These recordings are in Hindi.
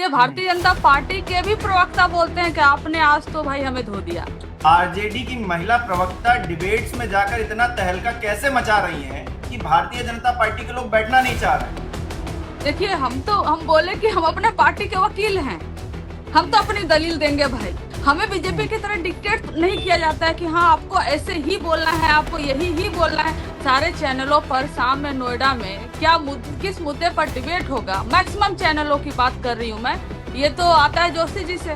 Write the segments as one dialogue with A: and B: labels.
A: मुझे भारतीय जनता पार्टी के भी प्रवक्ता बोलते हैं कि आपने आज तो भाई हमें धो दिया।
B: आरजेडी की महिला प्रवक्ता डिबेट्स में जाकर इतना तहलका कैसे मचा रही हैं कि भारतीय जनता पार्टी के लोग बैठना नहीं चाह रहे?
A: देखिए, हम बोले कि हम अपने पार्टी के वकील हैं, हम तो अपनी दलील देंगे भाई। हमें बीजेपी की तरह डिक्टेट नहीं किया जाता है कि हाँ आपको ऐसे ही बोलना है, आपको यही ही बोलना है। सारे चैनलों पर शाम में नोएडा में किस मुद्दे पर डिबेट होगा, मैक्सिमम चैनलों की बात कर रही हूँ मैं। ये तो आता है जोशी जी से।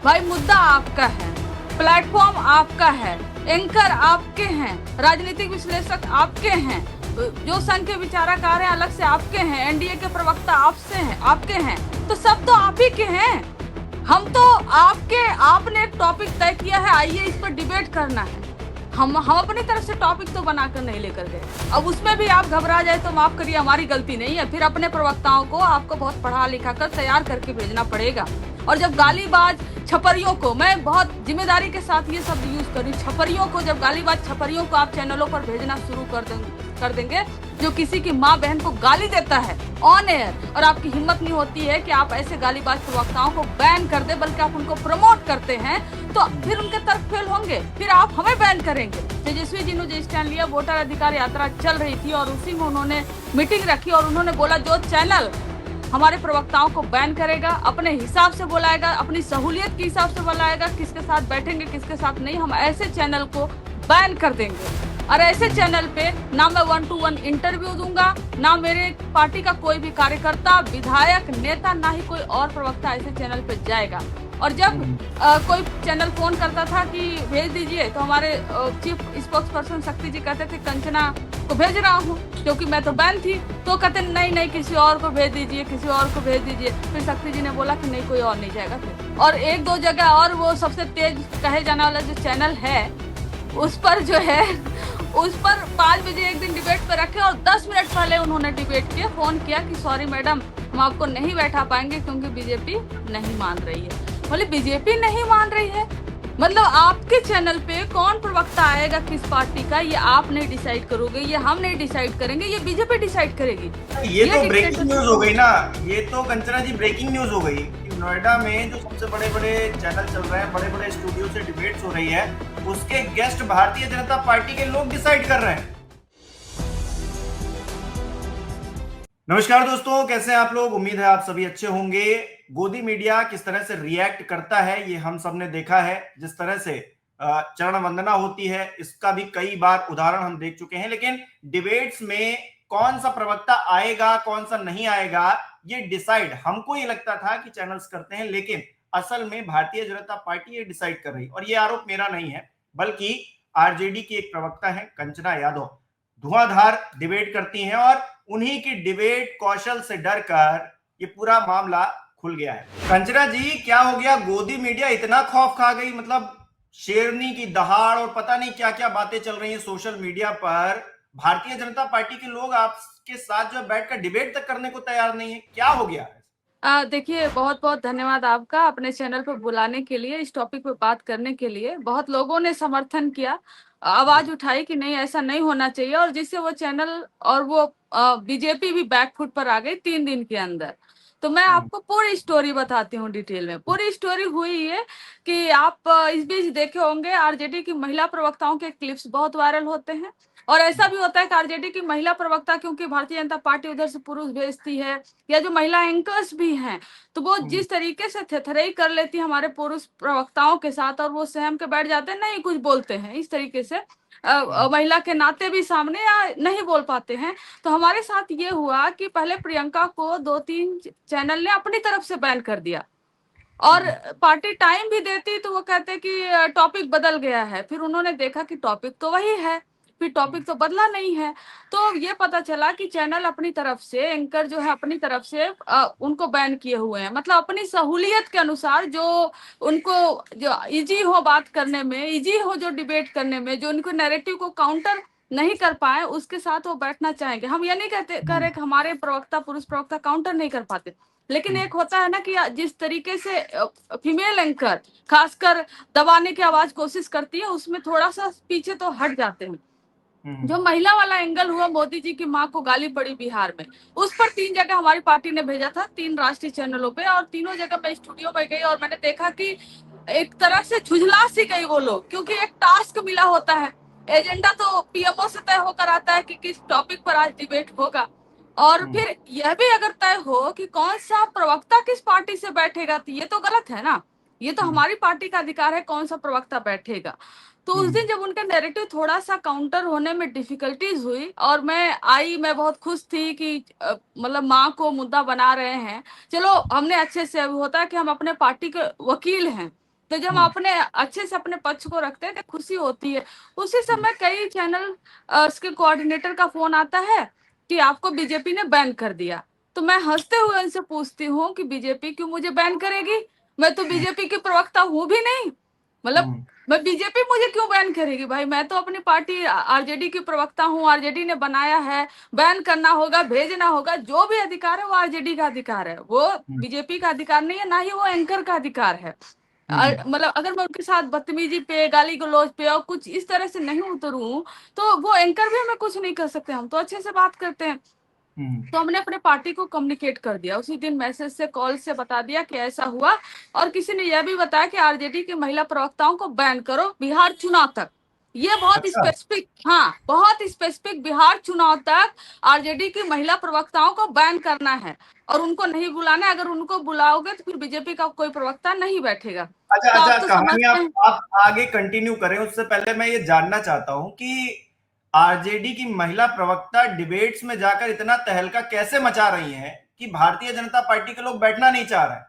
A: भाई मुद्दा आपका है, प्लेटफॉर्म आपका है, एंकर आपके हैं, राजनीतिक विश्लेषक आपके हैं, जो संघ के विचारकार हैं अलग से आपके हैं, एनडीए के प्रवक्ता आपके हैं, तो सब तो आप ही के हैं। हम तो आपने एक टॉपिक तय किया है, आइए इस पर डिबेट करना है। हम अपनी तरफ से टॉपिक तो बनाकर नहीं लेकर गए। अब उसमें भी आप घबरा जाए तो माफ करिए, हमारी गलती नहीं है। फिर अपने प्रवक्ताओं को आपको बहुत पढ़ा लिखा कर तैयार करके भेजना पड़ेगा। और जब गालीबाज छपरियों को, मैं बहुत जिम्मेदारी के साथ ये शब्द यूज कर रही हूँ, छपरियों को, जब गालीबाज छपरियों को आप चैनलों पर भेजना शुरू कर देंगे, जो किसी की माँ बहन को गाली देता है ऑन एयर, और आपकी हिम्मत नहीं होती है कि आप ऐसे गालीबाज प्रवक्ताओं को बैन कर दे, बल्कि आप उनको प्रमोट करते हैं, तो फिर उनके तर्क फेल होंगे, फिर आप हमें बैन करेंगे। तेजस्वी जी ने जो स्टैंड लिया, वोटर अधिकार यात्रा चल रही थी और उसी में उन्होंने मीटिंग रखी और उन्होंने बोला जो चैनल हमारे प्रवक्ताओं को बैन करेगा, अपने हिसाब से बुलाएगा, अपनी सहूलियत के हिसाब से बुलाएगा, किसके साथ बैठेंगे किसके साथ नहीं, हम ऐसे चैनल को बैन कर देंगे। और ऐसे चैनल पे ना मैं 1-to-1 इंटरव्यू दूंगा, ना मेरे पार्टी का कोई भी कार्यकर्ता, विधायक, नेता, ना ही कोई और प्रवक्ता ऐसे चैनल पे जाएगा। और जब कोई चैनल फोन करता था कि भेज दीजिए, तो हमारे चीफ स्पोक्स पर्सन शक्ति जी कहते थे कंचना को भेज रहा हूँ, क्योंकि मैं तो बैन थी। तो कहते नहीं किसी और को भेज दीजिए, किसी और को भेज दीजिए। फिर शक्ति जी ने बोला कि नहीं, कोई और नहीं जाएगा। फिर और एक दो जगह और वो सबसे तेज कहे जाने वाला जो चैनल है, उस पर जो है, उस पर 5 बजे एक दिन डिबेट पे रखे और 10 मिनट पहले उन्होंने डिबेट किया, फोन किया कि सॉरी मैडम, हम आपको नहीं बैठा पाएंगे क्योंकि बीजेपी नहीं मान रही है। बोले बीजेपी नहीं मान रही है, मतलब आपके चैनल पे कौन प्रवक्ता आएगा किस पार्टी का, ये आप नहीं डिसाइड करोगे, ये हम नहीं डिसाइड करेंगे, ये बीजेपी डिसाइड करेगी।
B: ये तो ब्रेकिंग न्यूज हो गई ना, ये तो कंचना जी ब्रेकिंग न्यूज हो गई कि नोएडा में जो सबसे बड़े बड़े चैनल चल रहे हैं, बड़े बड़े स्टूडियो से डिबेट्स हो रही है, उसके गेस्ट भारतीय जनता पार्टी के लोग डिसाइड कर रहे हैं। नमस्कार दोस्तों, कैसे हैं आप लोग? उम्मीद है आप सभी अच्छे होंगे। गोदी मीडिया किस तरह से रिएक्ट करता है ये हम सब ने देखा है। जिस तरह से चरण वंदना होती है, इसका भी कई बार उदाहरण हम देख चुके हैं। लेकिन डिबेट्स में कौन सा प्रवक्ता आएगा, कौन सा नहीं आएगा, ये डिसाइड हमको ये लगता था कि चैनल्स करते हैं, लेकिन असल में भारतीय जनता पार्टी ये डिसाइड कर रही। और ये आरोप मेरा नहीं है, बल्कि आरजेडी की एक प्रवक्ता है कंचना यादव, धुआंधार डिबेट करती हैं और उन्हीं की डिबेट कौशल से डरकर ये पूरा मामला खुल गया है। कंचना जी, क्या हो गया? गोदी मीडिया इतना खौफ खा गई, मतलब शेरनी की दहाड़ और पता नहीं क्या क्या बातें चल रही हैं सोशल मीडिया पर। भारतीय जनता पार्टी के लोग आपके साथ जो बैठकर डिबेट तक करने को तैयार नहीं है, क्या हो गया है?
A: देखिए, बहुत बहुत धन्यवाद आपका अपने चैनल पर बुलाने के लिए, इस टॉपिक पे बात करने के लिए। बहुत लोगों ने समर्थन किया, आवाज उठाई कि नहीं ऐसा नहीं होना चाहिए, और जिससे वो चैनल और वो बीजेपी भी बैकफुट पर आ गई 3 दिन के अंदर। तो मैं आपको पूरी स्टोरी बताती हूँ डिटेल में। पूरी स्टोरी हुई ये कि आप इस बीच देखे होंगे आरजेडी की महिला प्रवक्ताओं के क्लिप्स बहुत वायरल होते हैं, और ऐसा भी होता है कि आरजेडी की महिला प्रवक्ता, क्योंकि भारतीय जनता पार्टी उधर से पुरुष भेजती है, या जो महिला एंकर्स भी हैं, तो वो जिस तरीके से थेथराई कर लेती है हमारे पुरुष प्रवक्ताओं के साथ, और वो सहम के बैठ जाते हैं, नहीं कुछ बोलते हैं इस तरीके से, महिला के नाते भी सामने, या नहीं बोल पाते हैं। तो हमारे साथ ये हुआ कि पहले प्रियंका को 2-3 चैनल ने अपनी तरफ से बैन कर दिया, और पार्टी टाइम भी देती तो वो कहते कि टॉपिक बदल गया है। फिर उन्होंने देखा कि टॉपिक तो वही है, फिर टॉपिक तो बदला नहीं है। तो ये पता चला कि चैनल अपनी तरफ से, एंकर जो है अपनी तरफ से उनको बैन किए हुए हैं, मतलब अपनी सहूलियत के अनुसार, जो उनको जो इजी हो बात करने में, इजी हो जो डिबेट करने में, जो उनको नैरेटिव को काउंटर नहीं कर पाए उसके साथ वो बैठना चाहेंगे। हम ये नहीं कह रहे कि हमारे प्रवक्ता, पुरुष प्रवक्ता काउंटर नहीं कर पाते, लेकिन एक होता है ना कि जिस तरीके से फीमेल एंकर खासकर दबाने की आवाज कोशिश करती है, उसमें थोड़ा सा पीछे तो हट जाते हैं। जो महिला वाला एंगल हुआ, मोदी जी की माँ को गाली पड़ी बिहार में, उस पर 3 जगह हमारी पार्टी ने भेजा था, 3 राष्ट्रीय चैनलों पे, और तीनों जगह मैं स्टूडियो में गई और मैंने देखा कि एक तरह से झुझला सी गई वो लोग, क्योंकि एक टास्क मिला होता है, एजेंडा तो पीएमओ से तय होकर आता है कि किस टॉपिक पर आज डिबेट होगा, और फिर यह भी अगर तय हो कि कौन सा प्रवक्ता किस पार्टी से बैठेगा, तो ये तो गलत है ना। ये तो हमारी पार्टी का अधिकार है कौन सा प्रवक्ता बैठेगा। तो उस दिन जब उनका नैरेटिव थोड़ा सा काउंटर होने में डिफिकल्टीज हुई और मैं बहुत खुश थी कि मतलब माँ को मुद्दा बना रहे हैं, चलो हमने अच्छे से, अभी होता है कि हम अपने पार्टी के वकील हैं, तो जब हम अपने अच्छे से अपने पक्ष को रखते हैं तो खुशी होती है। उसी समय कई चैनल उसके कोऑर्डिनेटर का फोन आता है कि आपको बीजेपी ने बैन कर दिया। तो मैं हंसते हुए उनसे पूछती हूँ कि बीजेपी क्यों मुझे बैन करेगी, मैं तो बीजेपी की प्रवक्ता हूँ भी नहीं, मतलब मैं बीजेपी मुझे क्यों बैन करेगी भाई, मैं तो अपनी पार्टी आरजेडी की प्रवक्ता हूँ, आरजेडी ने बनाया है, बैन करना होगा, भेजना होगा, जो भी अधिकार है वो आरजेडी का अधिकार है, वो बीजेपी का अधिकार नहीं है, ना ही वो एंकर का अधिकार है। मतलब अगर मैं उनके साथ बदतमीजी पे, गाली गलौज पे और कुछ इस तरह से नहीं उतरूं तो वो एंकर भी हमें कुछ नहीं कर सकते, हम तो अच्छे से बात करते हैं। तो हमने अपने पार्टी को कम्युनिकेट कर दिया, उसी दिन मैसेज से, कॉल से बता दिया कि ऐसा हुआ, और किसी ने यह भी बताया कि आरजेडी की महिला प्रवक्ताओं को बैन करो बिहार चुनाव तक। ये बहुत
B: अच्छा।
A: स्पेसिफिक, हाँ बहुत स्पेसिफिक, बिहार चुनाव तक आरजेडी की महिला प्रवक्ताओं को बैन करना है और उनको नहीं बुलाना है, अगर उनको बुलाओगे तो फिर बीजेपी का कोई प्रवक्ता नहीं बैठेगा।
B: अच्छा
A: तो
B: अच्छा,
A: आप तो
B: कहानी
A: समझते हैं।
B: आप आगे कंटिन्यू करें उससे पहले मैं ये जानना चाहता हूं कि आरजेडी की महिला प्रवक्ता डिबेट्स में जाकर इतना तहलका कैसे मचा रही हैं कि भारतीय जनता पार्टी के लोग बैठना नहीं चाह रहे हैं।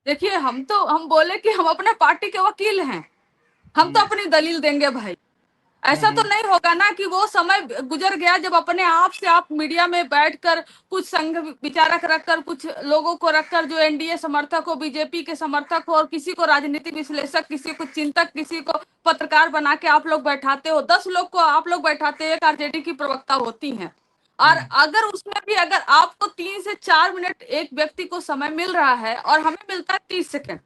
A: देखिए, हम बोले कि हम अपने पार्टी के वकील हैं, हम तो अपनी दलील देंगे भाई। ऐसा तो नहीं होगा ना कि वो समय गुजर गया जब अपने आप से आप मीडिया में बैठकर कुछ संघ विचारक रखकर, कुछ लोगों को रखकर जो एनडीए समर्थक हो, बीजेपी के समर्थक हो, और किसी को राजनीतिक विश्लेषक, किसी को चिंतक, किसी को पत्रकार बना के आप लोग बैठाते हो, 10 लोग को आप लोग बैठाते हैं, एक आरजेडी की प्रवक्ता होती हैं। और अगर उसमें भी अगर आपको 3 से 4 मिनट एक व्यक्ति को समय मिल रहा है और हमें मिलता है 30 सेकंड,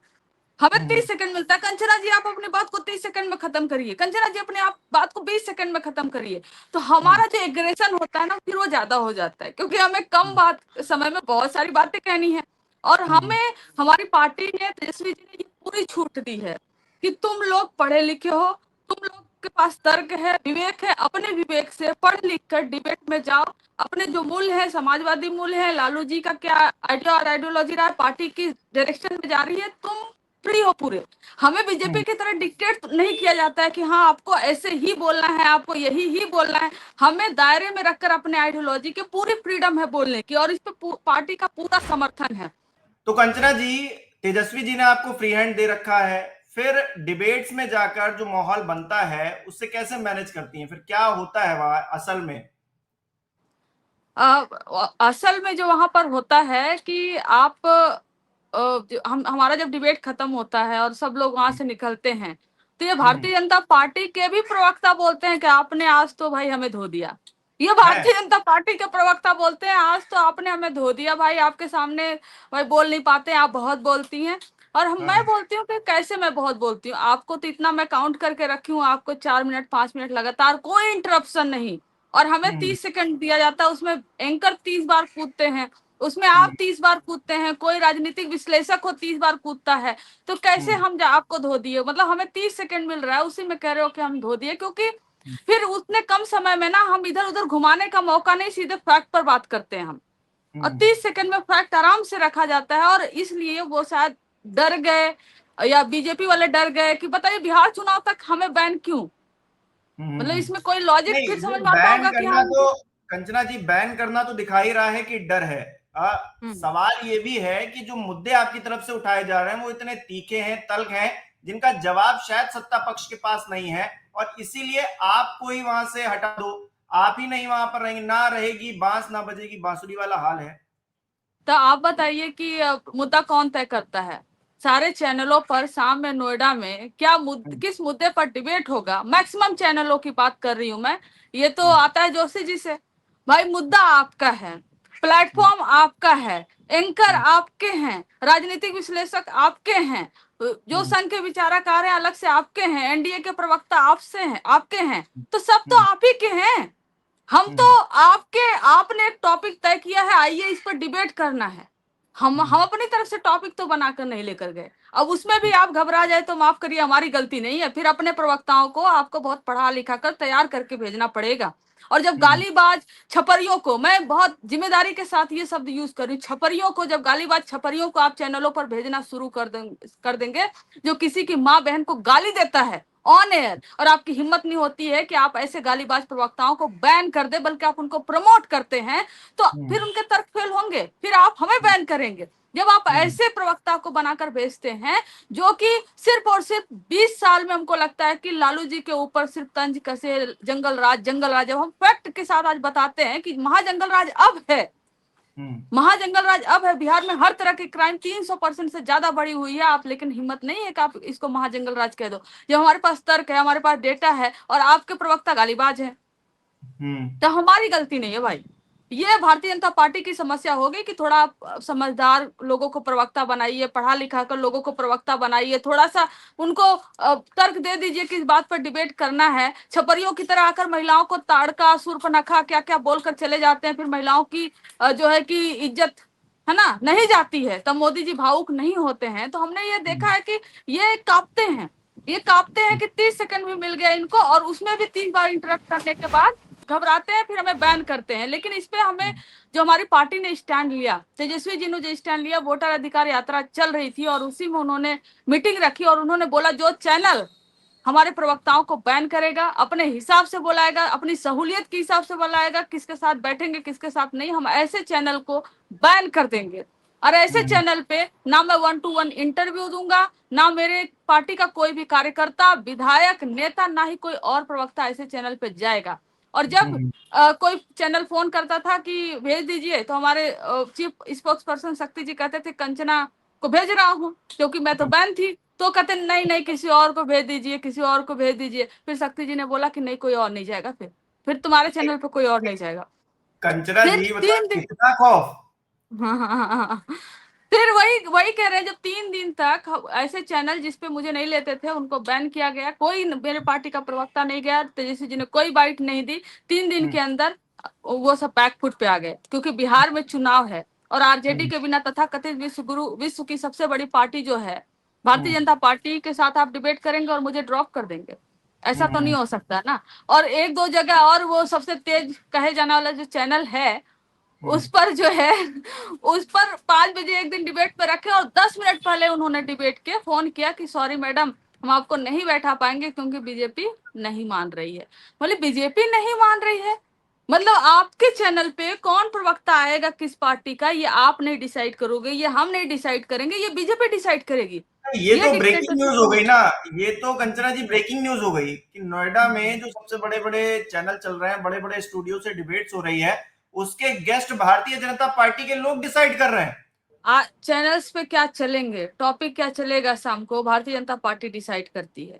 A: हमें 30 सेकंड मिलता है, कंचना जी आप अपनी बात को 30 सेकंड में खत्म करिए, कंचना जी अपने आप बात को 20 सेकंड में खत्म करिए, तो हमारा जो एग्रेशन होता है ना फिर वो ज्यादा हो जाता है, क्योंकि हमें कम बात समय में बहुत सारी बातें कहनी है। और हमें हमारी पार्टी ने, तेजस्वी जी ने ये पूरी छूट दी है कि तुम लोग पढ़े लिखे हो, तुम लोग के पास तर्क है, विवेक है, अपने विवेक से पढ़ लिख कर डिबेट में जाओ, अपने जो मूल्य है, समाजवादी मूल्य है, लालू जी का क्या आइडिया और आइडियोलॉजी रहा है, पार्टी की डायरेक्शन में जा रही है, तुम फ्री हो पूरे। हमें बीजेपी की तरह डिक्टेट नहीं किया जाता है कि हाँ आपको ऐसे ही बोलना है, आपको यही ही बोलना है। हमें दायरे में रखकर अपने आइडियोलॉजी की पूरी फ्रीडम है बोलने की, और इस पे पार्टी का पूरा समर्थन है।
B: तो कंचना जी, तेजस्वी जी ने आपको फ्री हैंड दे रखा है, फिर डिबेट्स में जाकर जो माहौल बनता है उससे कैसे मैनेज करती हैं, फिर क्या होता है वहां असल में?
A: असल में जो वहां पर होता है कि आप हम हमारा जब डिबेट खत्म होता है और सब लोग वहां से निकलते हैं, तो ये भारतीय जनता पार्टी के भी प्रवक्ता बोलते हैं कि आपने आज तो भाई हमें धो दिया। ये भारतीय जनता पार्टी के प्रवक्ता बोलते हैं आज तो आपने हमें धो दिया भाई, आपके सामने भाई बोल नहीं पाते, आप बहुत बोलती हैं। और मैं बोलती हूँ कि कैसे मैं बहुत बोलती हूँ, आपको तो इतना मैं काउंट करके रखी हूँ, आपको 4 मिनट 5 मिनट लगातार कोई इंटरप्शन नहीं, और हमें 30 सेकंड दिया जाता है, उसमें एंकर 30 बार कूदते हैं, उसमें आप 30 बार कूदते हैं, कोई राजनीतिक विश्लेषक हो 30 बार कूदता है, तो कैसे हम आपको धो दिए, मतलब हमें 30 सेकंड मिल रहा है, उसी में कह रहे हो कि हम धो दिए, क्योंकि फिर उतने कम समय में ना हम इधर उधर घुमाने का मौका नहीं, सीधे फैक्ट पर बात करते हैं हम, और 30 सेकंड में फैक्ट आराम से रखा जाता है। और इसलिए वो शायद डर गए, या बीजेपी वाले डर गए कि बताइए बिहार चुनाव तक हमें बैन क्यों, मतलब इसमें कोई लॉजिक
B: नहीं,
A: फिर
B: वो
A: समझ में आता
B: बैन
A: होगा कि
B: करना
A: हाँ।
B: तो, कंचना जी बैन करना तो दिखा ही रहा है कि डर है।
A: हम्म।
B: सवाल ये भी है कि जो मुद्दे आपकी तरफ से उठाए जा रहे हैं वो इतने तीखे हैं, तल्ख हैं, जिनका जवाब शायद सत्ता पक्ष के पास नहीं है, और इसीलिए आपको ही वहां से हटा दो, आप ही नहीं वहां पर रहेंगे, ना रहेगी बांस ना बजेगी बांसुरी वाला हाल है।
A: तो आप बताइए कि मुद्दा कौन तय करता है, सारे चैनलों पर शाम में नोएडा में क्या किस मुद्दे पर डिबेट होगा, मैक्सिमम चैनलों की बात कर रही हूं मैं, ये तो आता है जोशी जी से। भाई मुद्दा आपका है, प्लेटफॉर्म आपका है, एंकर आपके हैं, राजनीतिक विश्लेषक आपके हैं, जो संघ के विचारकार हैं अलग से आपके हैं, एनडीए के प्रवक्ता आपके हैं, तो सब तो आप ही के हैं। हम तो आपने एक टॉपिक तय किया है, आइए इस पर डिबेट करना है। हम अपनी तरफ से टॉपिक तो बनाकर नहीं लेकर गए। अब उसमें भी आप घबरा जाए तो माफ करिए, हमारी गलती नहीं है। फिर अपने प्रवक्ताओं को आपको बहुत पढ़ा लिखा कर तैयार करके भेजना पड़ेगा। और जब गालीबाज छपरियों को, मैं बहुत जिम्मेदारी के साथ ये शब्द यूज कर रही हूँ, छपरियों को, जब गालीबाज छपरियों को आप चैनलों पर भेजना शुरू कर देंगे, जो किसी की माँ बहन को गाली देता है ऑन एयर, और आपकी हिम्मत नहीं होती है कि आप ऐसे गालीबाज प्रवक्ताओं को बैन कर दे, बल्कि आप उनको प्रमोट करते हैं, तो फिर उनके तर्क फेल होंगे, फिर आप हमें बैन करेंगे। जब आप ऐसे प्रवक्ता को बनाकर भेजते हैं जो कि सिर्फ और सिर्फ 20 साल में, हमको लगता है कि लालू जी के ऊपर सिर्फ तंज कसे, जंगल राज। जब हम फैक्ट के साथ आज बताते हैं कि महाजंगल राज अब है, महाजंगल राज अब है, बिहार में हर तरह की क्राइम 300% से ज्यादा बढ़ी हुई है, आप लेकिन हिम्मत नहीं है कि आप इसको महाजंगल राज कह दो। जब हमारे पास तर्क है, हमारे पास डेटा है, और आपके प्रवक्ता गालीबाज है, तो हमारी गलती नहीं है भाई। ये भारतीय जनता पार्टी की समस्या होगी कि थोड़ा समझदार लोगों को प्रवक्ता बनाइए, पढ़ा लिखा कर लोगों को प्रवक्ता बनाइए, थोड़ा सा उनको तर्क दे दीजिए कि इस बात पर डिबेट करना है। छपरियों की तरह आकर महिलाओं को ताड़का, सूर्पनखा, क्या क्या बोलकर चले जाते हैं, फिर महिलाओं की जो है कि इज्जत है ना नहीं जाती है, तब मोदी जी भावुक नहीं होते हैं। तो हमने ये देखा है कि ये कांपते हैं कि 30 सेकंड भी मिल गया इनको, और उसमें भी 3 बार इंटरप्ट करने के बाद घबराते हैं, फिर हमें बैन करते हैं। लेकिन इस पे हमें, जो हमारी पार्टी ने स्टैंड लिया, तेजस्वी जी ने जो स्टैंड लिया, वोटर अधिकार यात्रा चल रही थी और उसी में उन्होंने मीटिंग रखी और उन्होंने बोला जो चैनल हमारे प्रवक्ताओं को बैन करेगा, अपने हिसाब से बुलाएगा, अपनी सहूलियत के हिसाब से बुलाएगा, किसके साथ बैठेंगे किसके साथ नहीं, हम ऐसे चैनल को बैन कर देंगे। और ऐसे चैनल पे ना मैं 1 to 1 इंटरव्यू दूंगा, ना मेरे पार्टी का कोई भी कार्यकर्ता, विधायक, नेता, ना ही कोई और प्रवक्ता ऐसे चैनल पे जाएगा। और जब कोई चैनल फोन करता था कि भेज दीजिए, तो हमारे चीफ स्पोक्स पर्सन शक्ति जी कहते थे कंचना को भेज रहा हूँ, क्योंकि मैं तो बैन थी। तो कहते नहीं नहीं, किसी और को भेज दीजिए, किसी और को भेज दीजिए। फिर शक्ति जी ने बोला कि नहीं, कोई और नहीं जाएगा, फिर तुम्हारे चैनल पे कोई और नहीं जाएगा।
B: कंचना
A: फिर
B: जी,
A: 3 दिन,
B: कितना खौफ।
A: हाँ। फिर वही कह रहे हैं, जब 3 दिन तक ऐसे चैनल जिसपे मुझे नहीं लेते थे उनको बैन किया गया, कोई मेरे पार्टी का प्रवक्ता नहीं गया, तेजस्वी जी ने कोई बाइट नहीं दी, 3 दिन के अंदर वो सब बैकफुट पे आ गए, क्योंकि बिहार में चुनाव है और आरजेडी के बिना तथाकथित विश्व गुरु, विश्व की सबसे बड़ी पार्टी जो है भारतीय जनता पार्टी के साथ आप डिबेट करेंगे और मुझे ड्रॉप कर देंगे, ऐसा तो नहीं हो सकता ना। और 1-2 जगह और वो सबसे तेज कहे जाने वाला जो चैनल है, उस पर जो है, उस पर 5 बजे एक दिन डिबेट पे रखे और 10 मिनट पहले उन्होंने डिबेट के फोन किया कि सॉरी मैडम, हम आपको नहीं बैठा पाएंगे क्योंकि बीजेपी नहीं मान रही है। बोले बीजेपी नहीं मान रही है, मतलब आपके चैनल पे कौन प्रवक्ता आएगा किस पार्टी का, ये आप नहीं डिसाइड करोगे, ये हम नहीं डिसाइड करेंगे, ये बीजेपी डिसाइड करेगी।
B: ये तो ब्रेकिंग न्यूज हो गई ना, ये तो कंचना जी ब्रेकिंग न्यूज हो गई कि नोएडा में जो सबसे बड़े बड़े चैनल चल रहे हैं, बड़े बड़े स्टूडियो से डिबेट्स हो रही है, उसके गेस्ट भारतीय जनता पार्टी के लोग डिसाइड कर रहे हैं।
A: चैनल्स पे क्या चलेंगे, टॉपिक क्या चलेगा शाम को, भारतीय जनता पार्टी डिसाइड करती है।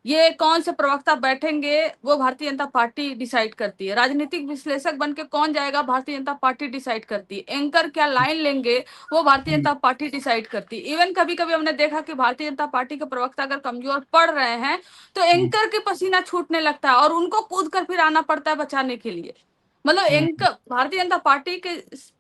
A: ये कौन से प्रवक्ता बैठेंगे वो भारतीय जनता पार्टी डिसाइड करती है। राजनीतिक विश्लेषक बनके कौन जाएगा, भारतीय जनता पार्टी डिसाइड करती है। एंकर क्या लाइन लेंगे वो भारतीय जनता पार्टी डिसाइड करती है। इवन कभी कभी हमने देखा कि भारतीय जनता पार्टी के प्रवक्ता अगर कमजोर पड़ रहे हैं तो एंकर के पसीना छूटने लगता है और उनको कूद कर फिर आना पड़ता है बचाने के लिए। मतलब एंकर, भारतीय जनता पार्टी के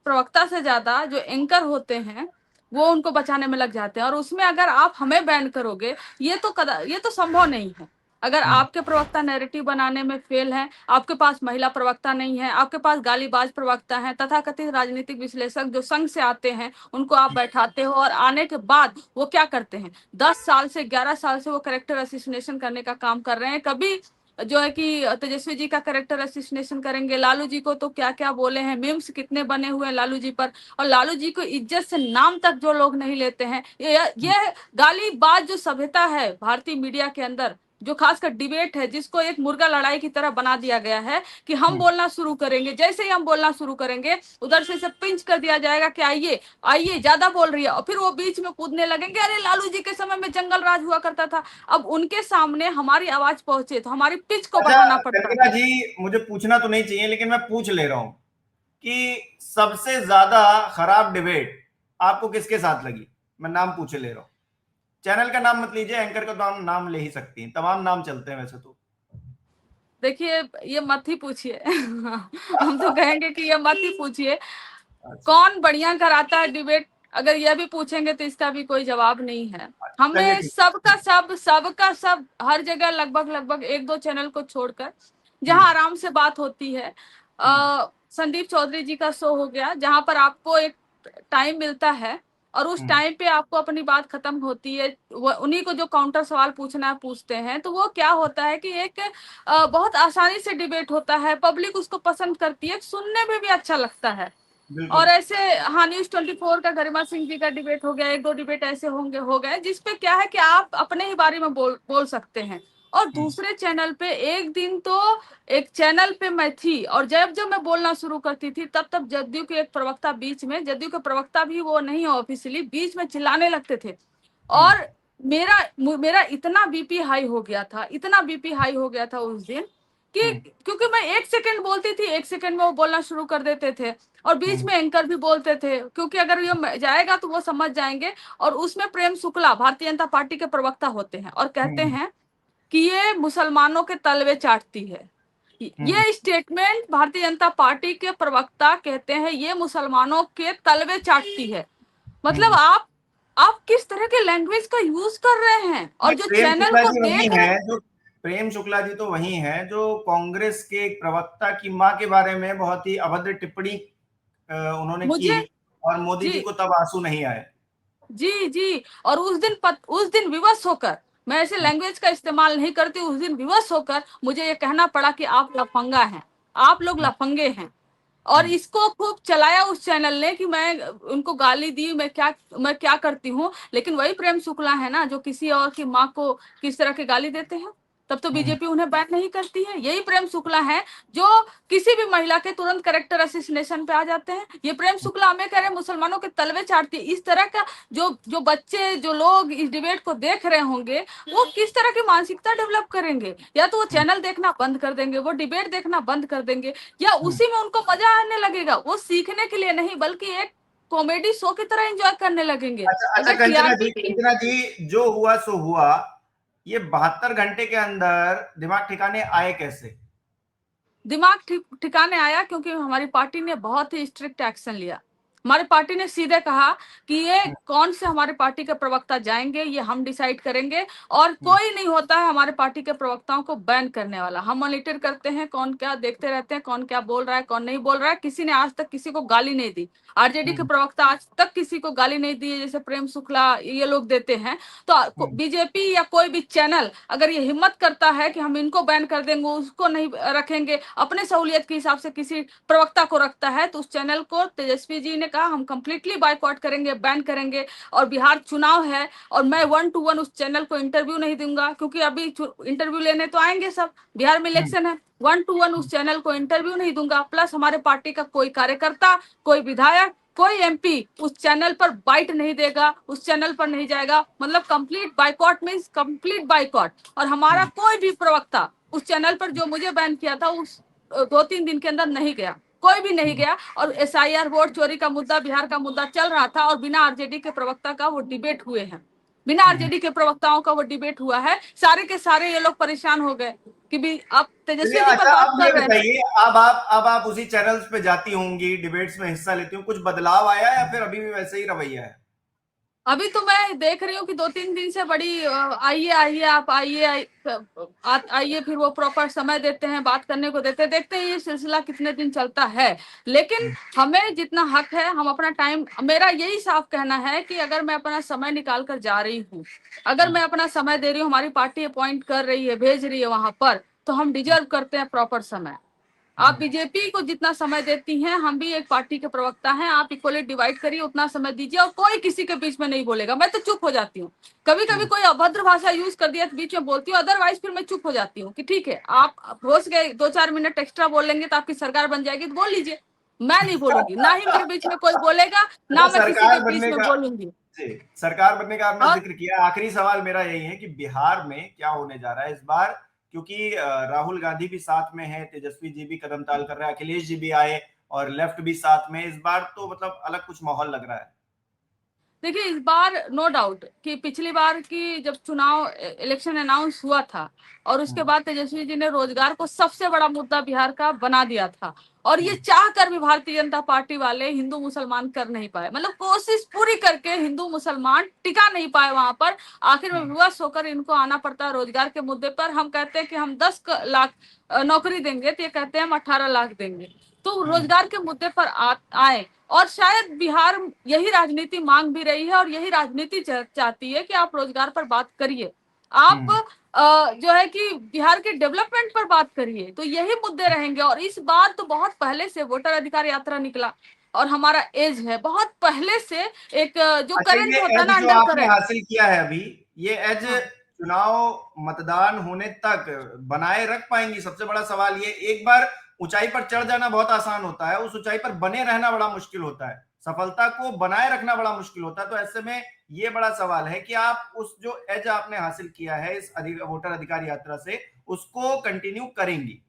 A: प्रवक्ता से ज्यादा जो एंकर होते हैं वो उनको बचाने में लग जाते हैं। और उसमें अगर आप हमें बैन करोगे, ये तो संभव नहीं है। अगर आपके प्रवक्ता नैरेटिव बनाने में फेल है, आपके पास महिला प्रवक्ता नहीं है, आपके पास गालीबाज प्रवक्ता है, तथाकथित राजनीतिक विश्लेषक जो संघ से आते हैं उनको आप बैठाते हो, और आने के बाद वो क्या करते हैं, 10 साल से 11 साल से वो कैरेक्टर असोसिएशन करने का काम कर रहे हैं। कभी जो है कि तेजस्वी जी का कैरेक्टर असोसिएशन करेंगे, लालू जी को तो क्या क्या बोले हैं, मीम्स कितने बने हुए हैं लालू जी पर, और लालू जी को इज्जत से नाम तक जो लोग नहीं लेते हैं। ये गालीबाज जो सभ्यता है भारतीय मीडिया के अंदर, जो खासकर डिबेट है, जिसको एक मुर्गा लड़ाई की तरह बना दिया गया है कि हम बोलना शुरू करेंगे, जैसे ही हम बोलना शुरू करेंगे उधर से पिंच कर दिया जाएगा कि आइए आइए, ज्यादा बोल रही है, और फिर वो बीच में कूदने लगेंगे, अरे लालू जी के समय में जंगल राज हुआ करता था। अब उनके सामने हमारी आवाज पहुंचे तो हमारी पिच को बढ़ाना पड़ता है।
B: जी मुझे पूछना तो नहीं चाहिए लेकिन मैं पूछ ले रहा हूँ कि सबसे ज्यादा खराब डिबेट आपको किसके साथ लगी? मैं नाम पूछे ले रहा हूं, चैनल का नाम मत लीजिए, एंकर का तो नाम ले ही सकती हैं, तमाम नाम चलते हैं वैसे तो।
A: देखिए, ये मत ही पूछिए। हम तो कहेंगे कि ये मत ही पूछिए।
B: अच्छा,
A: कौन बढ़िया कराता है डिबेट, अगर यह भी पूछेंगे तो इसका भी कोई जवाब नहीं है।
B: चलिए
A: हमें
B: ठीक।
A: सबका सब हर जगह लगभग लगभग एक दो चैनल को छोड़कर जहां आराम से बात होती है, संदीप चौधरी जी का शो हो गया, जहां पर आपको एक टाइम मिलता है और उस टाइम पे आपको अपनी बात खत्म होती है, उन्हीं को जो काउंटर सवाल पूछना है पूछते हैं, तो वो क्या होता है कि एक बहुत आसानी से डिबेट होता है, पब्लिक उसको पसंद करती है, सुनने में भी अच्छा लगता है। और
B: बिल्कुल।
A: ऐसे हाँ, News 24 का गरिमा सिंह जी का डिबेट हो गया, एक दो डिबेट ऐसे हो गए जिसपे क्या है कि आप अपने ही बारे में बोल सकते हैं। और दूसरे चैनल पे एक दिन तो एक चैनल पे मैं थी, और जब जब मैं बोलना शुरू करती थी तब तब जदयू के एक प्रवक्ता बीच में, जदयू के प्रवक्ता भी वो नहीं है ऑफिशियली, बीच में चिल्लाने लगते थे। और मेरा मेरा इतना बीपी हाई हो गया था, इतना बीपी हाई हो गया था उस दिन कि क्योंकि मैं एक सेकंड बोलती थी, एक सेकंड में वो बोलना शुरू कर देते थे, और बीच में एंकर भी बोलते थे, क्योंकि अगर ये जाएगा तो वो समझ जाएंगे। और उसमें प्रेम शुक्ला भारतीय जनता पार्टी के प्रवक्ता होते हैं और कहते हैं कि ये मुसलमानों के तलवे चाटती है। ये स्टेटमेंट भारतीय जनता पार्टी के प्रवक्ता कहते हैं, ये मुसलमानों के तलवे चाटती है। मतलब आप किस तरह के लैंग्वेज का यूज कर रहे हैं, और जो
B: प्रेम
A: चैनल
B: शुक्ला
A: को
B: जी वही
A: देख
B: है
A: रहे।
B: जो प्रेम शुक्ला जी तो वही है जो कांग्रेस के एक प्रवक्ता की मां के बारे में बहुत ही अभद्र टिप्पणी उन्होंने की,
A: मुझे
B: और मोदी जी
A: जी
B: को तब आंसू नहीं आए।
A: जी जी, और उस दिन विवश होकर, मैं ऐसे लैंग्वेज का इस्तेमाल नहीं करती, उस दिन विवश होकर मुझे ये कहना पड़ा कि आप लफंगा हैं, आप लोग लफंगे हैं। और इसको खूब चलाया उस चैनल ने कि मैं उनको गाली दी, मैं क्या करती हूँ। लेकिन वही प्रेम शुक्ला है ना जो किसी और की माँ को किस तरह की गाली देते हैं, तब तो बीजेपी उन्हें बैन नहीं करती है। यही प्रेम शुक्ला है जो किसी भी महिला के तुरंत कैरेक्टर असिसिनेशन पे आ जाते हैं। ये प्रेम शुक्ला हमें कह रहे मुसलमानों के तलवे चाटती है। इस तरह का जो बच्चे, जो लोग इस डिबेट को देख रहे होंगे, वो किस तरह की मानसिकता डेवलप करेंगे? या तो वो चैनल देखना बंद कर देंगे, वो डिबेट देखना बंद कर देंगे, या उसी में उनको मजा आने लगेगा। वो सीखने के लिए नहीं बल्कि एक कॉमेडी शो की तरह एंजॉय करने लगेंगे।
B: अच्छा अच्छा,
A: अगर
B: कंचना
A: टीआरपी
B: जी जो हुआ सो हुआ, ये 72 घंटे के अंदर दिमाग ठिकाने आए कैसे?
A: दिमाग ठिकाने आया क्योंकि हमारी पार्टी ने बहुत ही स्ट्रिक्ट एक्शन लिया। हमारी पार्टी ने सीधे कहा कि ये कौन से हमारे पार्टी के प्रवक्ता जाएंगे, ये हम डिसाइड करेंगे, और कोई नहीं होता है हमारे पार्टी के प्रवक्ताओं को बैन करने वाला। हम मॉनिटर करते हैं कौन क्या देखते रहते हैं, कौन क्या बोल रहा है, कौन नहीं बोल रहा है। किसी ने आज तक किसी को गाली नहीं दी, आरजेडी के प्रवक्ता आज तक किसी को गाली नहीं दी जैसे प्रेम शुक्ला ये लोग देते हैं। तो बीजेपी या कोई भी चैनल अगर ये हिम्मत करता है कि हम इनको बैन कर देंगे, उसको नहीं रखेंगे, अपने सहूलियत के हिसाब से किसी प्रवक्ता को रखता है, तो उस चैनल को तेजस्वी जी ने कहा हम कंप्लीटली बायकॉट करेंगे, बैन करेंगे। और बिहार चुनाव है और मैं 1-to-1 उस चैनल को इंटरव्यू नहीं दूंगा, क्योंकि अभी इंटरव्यू लेने तो आएंगे सब, बिहार में इलेक्शन है। 1-to-1 उस चैनल को इंटरव्यू नहीं दूंगा। प्लस हमारे पार्टी का कोई कार्यकर्ता, कोई विधायक, कोई एमपी उस चैनल पर बाइट नहीं देगा, उस चैनल पर नहीं जाएगा। मतलब complete boycott means complete boycott. और हमारा कोई भी प्रवक्ता उस चैनल पर जो मुझे बैन किया था उस 2-3 दिन के अंदर नहीं गया, कोई भी नहीं गया। और एसआईआर वोट चोरी का मुद्दा, बिहार का मुद्दा चल रहा था, और बिना आरजेडी के प्रवक्ता का वो डिबेट हुए हैं, बिना आरजेडी के प्रवक्ताओं का वो डिबेट हुआ है। सारे के सारे ये लोग परेशान हो गए कि भी आप
B: चलिए,
A: तेजस्वी जी पर
B: अच्छा
A: बात
B: अब ये
A: कर रहे हैं।
B: बताइए, अब आप उसी चैनल्स पे जाती होंगी, डिबेट्स में हिस्सा लेती हूँ, कुछ बदलाव आया या फिर अभी भी वैसे ही रवैया है?
A: अभी तो मैं देख रही हूँ कि 2-3 दिन से बड़ी आइए आइए आप आइए, फिर वो प्रॉपर समय देते हैं, बात करने को देते हैं। देखते हैं ये सिलसिला कितने दिन चलता है। लेकिन हमें जितना हक है हम अपना टाइम, मेरा यही साफ कहना है कि अगर मैं अपना समय निकाल कर जा रही हूँ, अगर मैं अपना समय दे रही हूँ, हमारी पार्टी अपॉइंट कर रही है, भेज रही है वहां पर, तो हम डिजर्व करते हैं प्रॉपर समय। आप बीजेपी को जितना समय देती हैं, हम भी एक पार्टी के प्रवक्ता हैं, आप इक्वली डिवाइड करिए, उतना समय दीजिए, और कोई किसी के बीच में नहीं बोलेगा। मैं तो चुप हो जाती हूँ, कभी कभी कोई अभद्र भाषा यूज कर दिया तो बीच में बोलती हूँ, अदरवाइज फिर मैं चुप हो जाती हूँ कि ठीक है, आप रोज गए 2-4 मिनट एक्स्ट्रा बोल लेंगे तो आपकी सरकार बन जाएगी तो बोल लीजिए, मैं नहीं बोलूंगी, ना ही मेरे बीच में कोई बोलेगा,
B: अच्छा,
A: ना मैं किसी के बीच में बोलूंगी।
B: जी, सरकार बनने का आपने
A: और
B: जिक्र किया, आखिरी सवाल मेरा यही है कि बिहार में क्या होने जा रहा है इस बार, क्योंकि राहुल गांधी भी साथ में है, तेजस्वी जी भी कदम ताल कर रहे हैं, अखिलेश जी भी आए, और लेफ्ट भी साथ में। इस बार तो मतलब अलग कुछ माहौल लग रहा है।
A: देखिए, इस बार नो डाउट कि पिछली बार की जब चुनाव इलेक्शन अनाउंस हुआ था और उसके बाद तेजस्वी जी ने रोजगार को सबसे बड़ा मुद्दा बिहार का बना दिया था, और ये चाह कर भी भारतीय जनता पार्टी वाले हिंदू मुसलमान कर नहीं पाए। मतलब कोशिश पूरी करके हिंदू मुसलमान टिका नहीं पाए वहां पर। आखिर में विवश होकर इनको आना पड़ता है रोजगार के मुद्दे पर। हम कहते हैं कि हम 10 लाख नौकरी देंगे, तो ये कहते हैं हम 18 लाख देंगे। तो रोजगार के मुद्दे पर आए, और शायद बिहार यही राजनीति मांग भी रही है और यही राजनीति चाहती है कि आप रोजगार पर बात करिए, आप जो है कि बिहार के डेवलपमेंट पर बात करिए। तो यही मुद्दे रहेंगे। और इस बार तो बहुत पहले से वोटर अधिकार यात्रा निकला, और हमारा एज है बहुत पहले से एक जो
B: अच्छा,
A: करंट
B: ये
A: होता है
B: एज
A: ना,
B: जो
A: अंडर
B: आपने
A: करंट।
B: हासिल किया है अभी, ये एज
A: हाँ।
B: चुनाव मतदान होने तक बनाए रख पाएंगी? सबसे बड़ा सवाल ये। एक बार ऊंचाई पर चढ़ जाना बहुत आसान होता है, उस ऊंचाई पर बने रहना बड़ा मुश्किल होता है, सफलता को बनाए रखना बड़ा मुश्किल होता है। तो ऐसे में ये बड़ा सवाल है कि आप उस जो एज आपने हासिल किया है इस वोटर अधिकार यात्रा से, उसको कंटिन्यू करेंगी?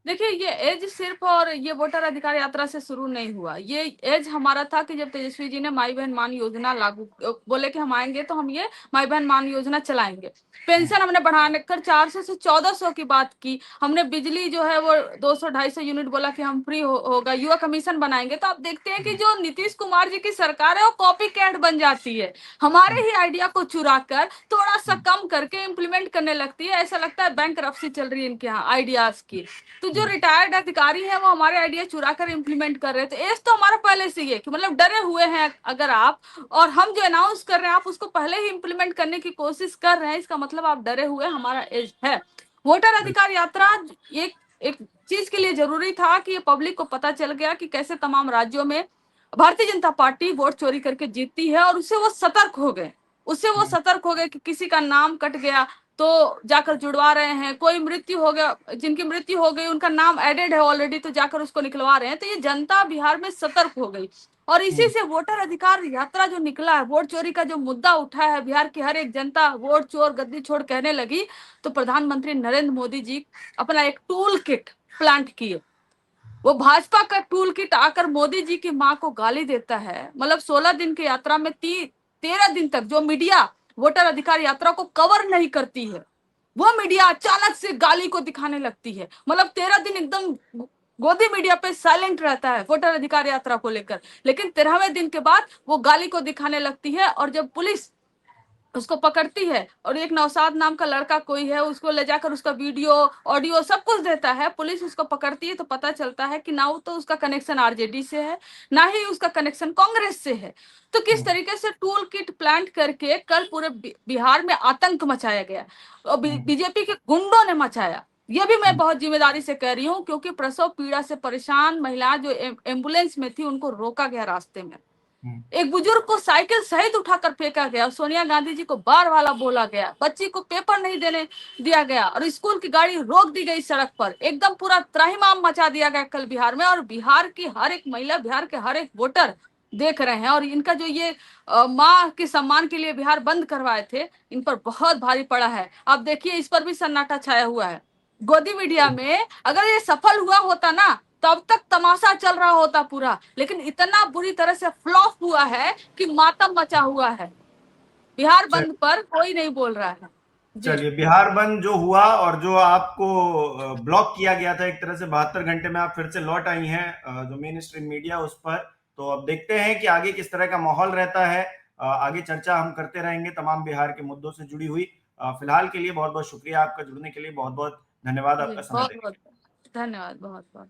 A: देखिए, ये एज सिर्फ और ये वोटर अधिकार यात्रा से शुरू नहीं हुआ। ये एज हमारा था कि जब तेजस्वी जी ने माई बहन मान योजना लागू बोले कि हम आएंगे तो हम ये माई बहन मान योजना चलाएंगे। पेंशन हमने बढ़ाकर 400 से 1400 की बात की। हमने बिजली जो है वो 200-250 यूनिट बोला कि हम फ्री होगा। युवा कमीशन बनाएंगे। तो आप देखते हैं कि जो नीतीश कुमार जी की सरकार है वो कॉपी कैट बन जाती है, हमारे ही आइडिया को चुरा कर थोड़ा सा कम करके इम्प्लीमेंट करने लगती है। ऐसा लगता है बैंक रफ्सी चल रही है इनके यहाँ आइडियाज की। तो जो रिटायर्ड अधिकारी है वो हमारे आइडिया चुरा कर इम्प्लीमेंट कर रहे थे। एज तो हमारा पहले से ही है कि मतलब डरे हुए हैं अगर आप, और हम जो अनाउंस कर रहे हैं आप उसको पहले ही इम्प्लीमेंट करने की कोशिश कर रहे हैं, इसका मतलब आप डरे हुए, हमारा एज है। वोटर अधिकार यात्रा एक एक चीज के लिए जरूरी था कि ये पब्लिक को पता चल गया कि कैसे तमाम राज्यों में भारतीय जनता पार्टी वोट चोरी करके जीतती है, और उससे वो सतर्क हो गए। उससे वो सतर्क हो गए कि किसी का नाम कट गया तो जाकर जुड़वा रहे हैं, कोई मृत्यु हो गया, जिनकी मृत्यु हो गई उनका नाम एडेड है ऑलरेडी, तो जाकर उसको निकलवा रहे हैं। तो ये जनता बिहार में सतर्क हो गई, और इसी से वोटर अधिकार यात्रा जो निकला है, वोट चोरी का जो मुद्दा उठा है, बिहार की हर एक जनता वोट चोर गद्दी छोड़ कहने लगी। तो प्रधानमंत्री नरेंद्र मोदी जी अपना एक टूल किट प्लांट किए। वो भाजपा का टूल किट आकर मोदी जी की माँ को गाली देता है। मतलब 16 दिन की यात्रा में 13 दिन तक जो मीडिया वोटर अधिकार यात्रा को कवर नहीं करती है, वो मीडिया अचानक से गाली को दिखाने लगती है। मतलब 13 दिन एकदम गोदी मीडिया पे साइलेंट रहता है वोटर अधिकार यात्रा को लेकर, लेकिन 13वें दिन के बाद वो गाली को दिखाने लगती है। और जब पुलिस उसको पकड़ती है, और एक नौशाद नाम का लड़का कोई है, उसको ले जाकर उसका वीडियो ऑडियो सब कुछ देता है, पुलिस उसको पकड़ती है, तो पता चलता है कि ना तो उसका कनेक्शन आरजेडी से है, ना ही उसका कनेक्शन कांग्रेस से है। तो किस तरीके से टूल किट प्लांट करके कल पूरे बिहार में आतंक मचाया गया, और बीजेपी के गुंडों ने मचाया। ये भी मैं बहुत जिम्मेदारी से कह रही हूँ, क्योंकि प्रसव पीड़ा से परेशान महिलाएं जो एम्बुलेंस में थी उनको रोका गया रास्ते में। एक बुजुर्ग को साइकिल सहित उठाकर फेंका गया, सोनिया गांधी जी को बार वाला बोला गया, बच्ची को पेपर नहीं देने दिया गया, और स्कूल की गाड़ी रोक दी गई सड़क पर। एकदम पूरा त्राहिमाम मचा दिया गया कल बिहार में, और बिहार की हर एक महिला, बिहार के हर एक वोटर देख रहे हैं। और इनका जो ये माँ के सम्मान के लिए बिहार बंद करवाए थे, इन पर बहुत भारी पड़ा है। आप देखिए, इस पर भी सन्नाटा छाया हुआ है गोदी मीडिया में। अगर ये सफल हुआ होता ना, तब तक तमाशा चल रहा होता पूरा, लेकिन इतना बुरी तरह से फ्लॉप हुआ है कि मातम मचा हुआ है। बिहार बंद पर कोई नहीं बोल रहा है।
B: चलिए, बिहार बंद जो हुआ और जो आपको ब्लॉक किया गया था एक तरह से 72 घंटे में, आप फिर से लौट आई हैं जो मेन स्ट्रीम मीडिया उस पर। तो अब देखते हैं कि आगे किस तरह का माहौल रहता है। आगे चर्चा हम करते रहेंगे तमाम बिहार के मुद्दों से जुड़ी हुई। फिलहाल के लिए बहुत बहुत शुक्रिया आपका जुड़ने के लिए, बहुत बहुत धन्यवाद आपका समय देने के लिए।
A: धन्यवाद, बहुत बहुत।